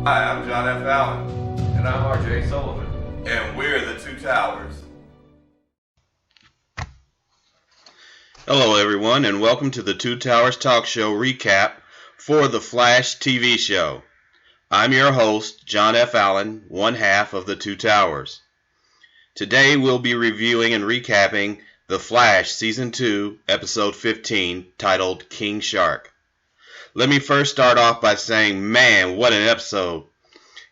Hi, I'm John F. Allen. And I'm R.J. Sullivan. And we're the Two Towers. Hello everyone, and welcome to the Two Towers Talk Show recap for the Flash TV show. I'm your host, John F. Allen, one half of the Two Towers. Today we'll be reviewing and recapping The Flash Season 2, Episode 15, titled King Shark. Let me first start off by saying, man, what an episode.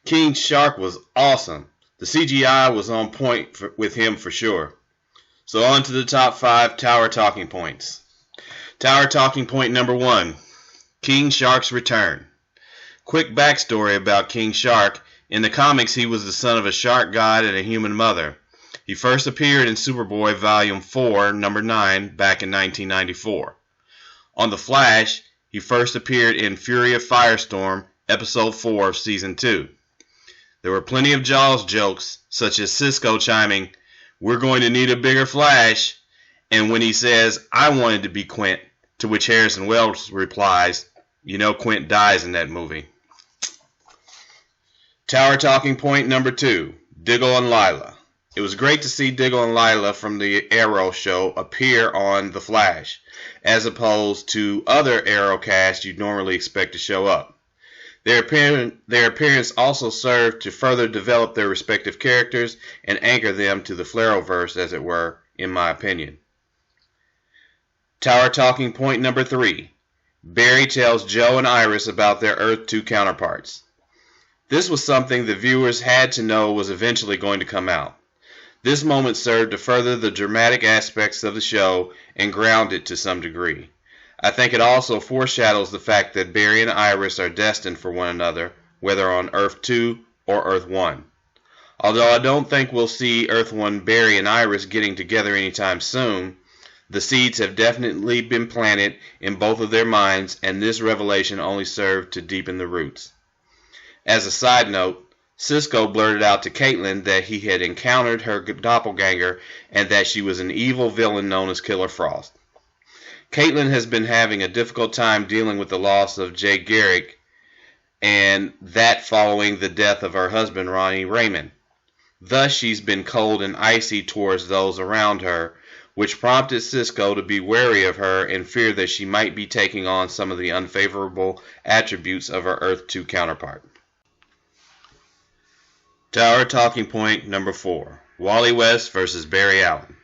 King Shark was awesome. The CGI was on point with him for sure. So on to the top 5 Tower Talking Points. Tower Talking Point number 1, King Shark's return. Quick backstory about King Shark. In the comics, he was the son of a shark god and a human mother. He first appeared in Superboy Volume 4, number 9, back in 1994. On The Flash, he first appeared in Fury of Firestorm, Episode 4 of Season 2. There were plenty of Jaws jokes, such as Cisco chiming, "We're going to need a bigger Flash," and when he says, "I wanted to be Quint," to which Harrison Wells replies, "You know Quint dies in that movie." Tower Talking Point number 2, Diggle and Lyla. It was great to see Diggle and Lyla from the Arrow show appear on The Flash, as opposed to other Arrow cast you'd normally expect to show up. Their appearance also served to further develop their respective characters and anchor them to the Flareverse, as it were, in my opinion. Tower Talking Point number 3, Barry tells Joe and Iris about their Earth 2 counterparts. This was something the viewers had to know was eventually going to come out. This moment served to further the dramatic aspects of the show and ground it to some degree. I think it also foreshadows the fact that Barry and Iris are destined for one another, whether on Earth 2 or Earth 1. Although I don't think we'll see Earth 1 Barry and Iris getting together anytime soon, the seeds have definitely been planted in both of their minds, and this revelation only served to deepen the roots. As a side note, Cisco blurted out to Caitlin that he had encountered her doppelganger and that she was an evil villain known as Killer Frost. Caitlin has been having a difficult time dealing with the loss of Jay Garrick, and that following the death of her husband Ronnie Raymond. Thus she's been cold and icy towards those around her, which prompted Cisco to be wary of her and fear that she might be taking on some of the unfavorable attributes of her Earth 2 counterpart. Tower Talking Point number 4, Wally West versus Barry Allen.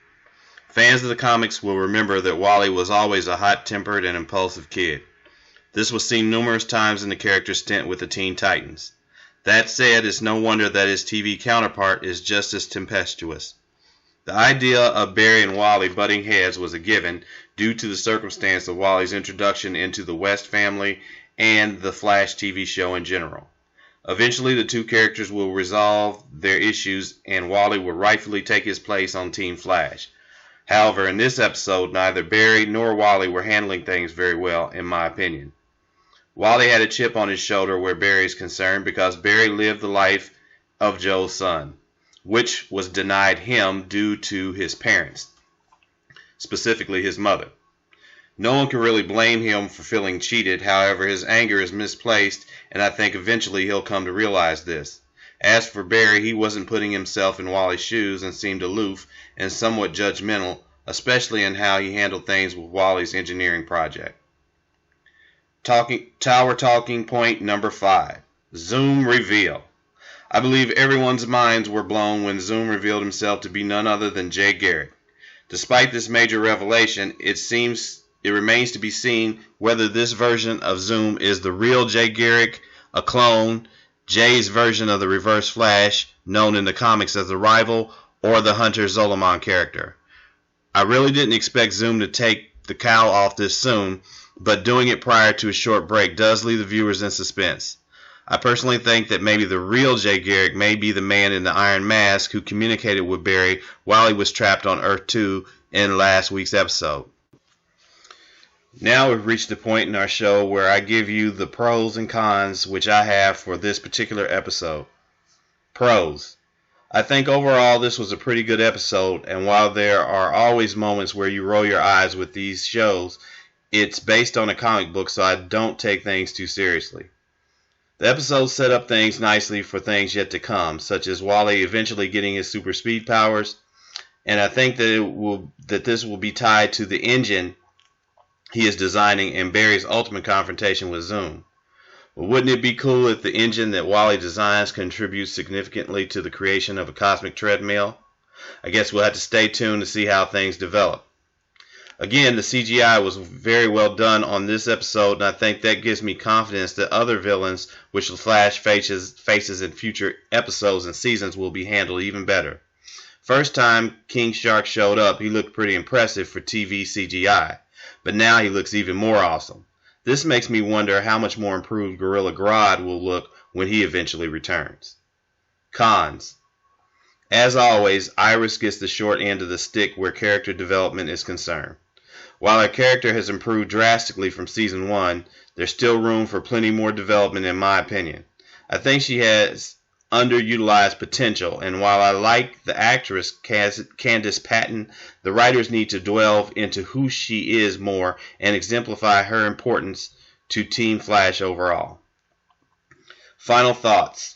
Fans of the comics will remember that Wally was always a hot-tempered and impulsive kid. This was seen numerous times in the character's stint with the Teen Titans. That said, it's no wonder that his TV counterpart is just as tempestuous. The idea of Barry and Wally butting heads was a given due to the circumstance of Wally's introduction into the West family and the Flash TV show in general. Eventually, the two characters will resolve their issues and Wally will rightfully take his place on Team Flash. However, in this episode, neither Barry nor Wally were handling things very well, in my opinion. Wally had a chip on his shoulder where Barry is concerned because Barry lived the life of Joe's son, which was denied him due to his parents, specifically his mother. No one can really blame him for feeling cheated. However, his anger is misplaced, and I think eventually he'll come to realize this. As for Barry, he wasn't putting himself in Wally's shoes and seemed aloof and somewhat judgmental, especially in how he handled things with Wally's engineering project. Tower Talking Point number 5, Zoom Reveal. I believe everyone's minds were blown when Zoom revealed himself to be none other than Jay Garrick. Despite this major revelation, it remains to be seen whether this version of Zoom is the real Jay Garrick, a clone, Jay's version of the Reverse Flash, known in the comics as the Rival, or the Hunter Zolomon character. I really didn't expect Zoom to take the cowl off this soon, but doing it prior to a short break does leave the viewers in suspense. I personally think that maybe the real Jay Garrick may be the man in the Iron Mask who communicated with Barry while he was trapped on Earth 2 in last week's episode. Now we've reached the point in our show where I give you the pros and cons which I have for this particular episode. Pros. I think overall this was a pretty good episode, and while there are always moments where you roll your eyes with these shows, it's based on a comic book, so I don't take things too seriously. The episode set up things nicely for things yet to come, such as Wally eventually getting his super speed powers, and I think that this will be tied to the engine he is designing and Barry's ultimate confrontation with Zoom. But wouldn't it be cool if the engine that Wally designs contributes significantly to the creation of a cosmic treadmill? I guess we'll have to stay tuned to see how things develop. Again, the CGI was very well done on this episode, and I think that gives me confidence that other villains which the Flash faces in future episodes and seasons will be handled even better. First time King Shark showed up, he looked pretty impressive for TV CGI, but now he looks even more awesome. This makes me wonder how much more improved Gorilla Grodd will look when he eventually returns. Cons. As always, Iris gets the short end of the stick where character development is concerned. While her character has improved drastically from Season 1, there's still room for plenty more development in my opinion. I think she has underutilized potential, and while I like the actress Candice Patton, the writers need to delve into who she is more and exemplify her importance to Team Flash overall. Final thoughts.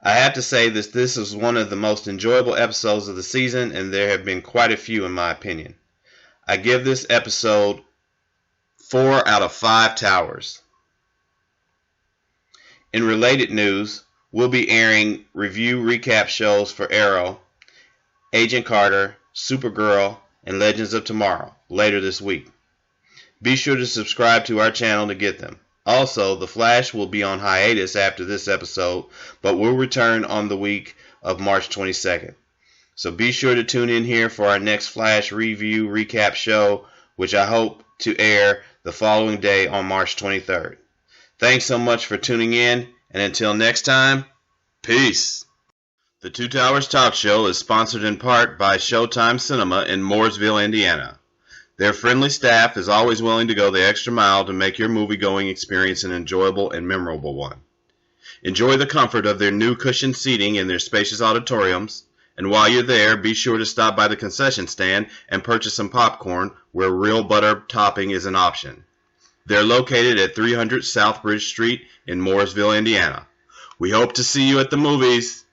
I have to say this is one of the most enjoyable episodes of the season, and there have been quite a few in my opinion. I give this episode 4 out of 5 towers. In related news, we'll be airing review recap shows for Arrow, Agent Carter, Supergirl, and Legends of Tomorrow later this week. Be sure to subscribe to our channel to get them. Also, The Flash will be on hiatus after this episode, but will return on the week of March 22nd. So be sure to tune in here for our next Flash review recap show, which I hope to air the following day on March 23rd. Thanks so much for tuning in, and until next time, peace. The Two Towers Talk Show is sponsored in part by Showtime Cinema in Mooresville, Indiana. Their friendly staff is always willing to go the extra mile to make your movie-going experience an enjoyable and memorable one. Enjoy the comfort of their new cushioned seating in their spacious auditoriums, and while you're there, be sure to stop by the concession stand and purchase some popcorn where real butter topping is an option. They're located at 300 South Bridge Street in Mooresville, Indiana. We hope to see you at the movies.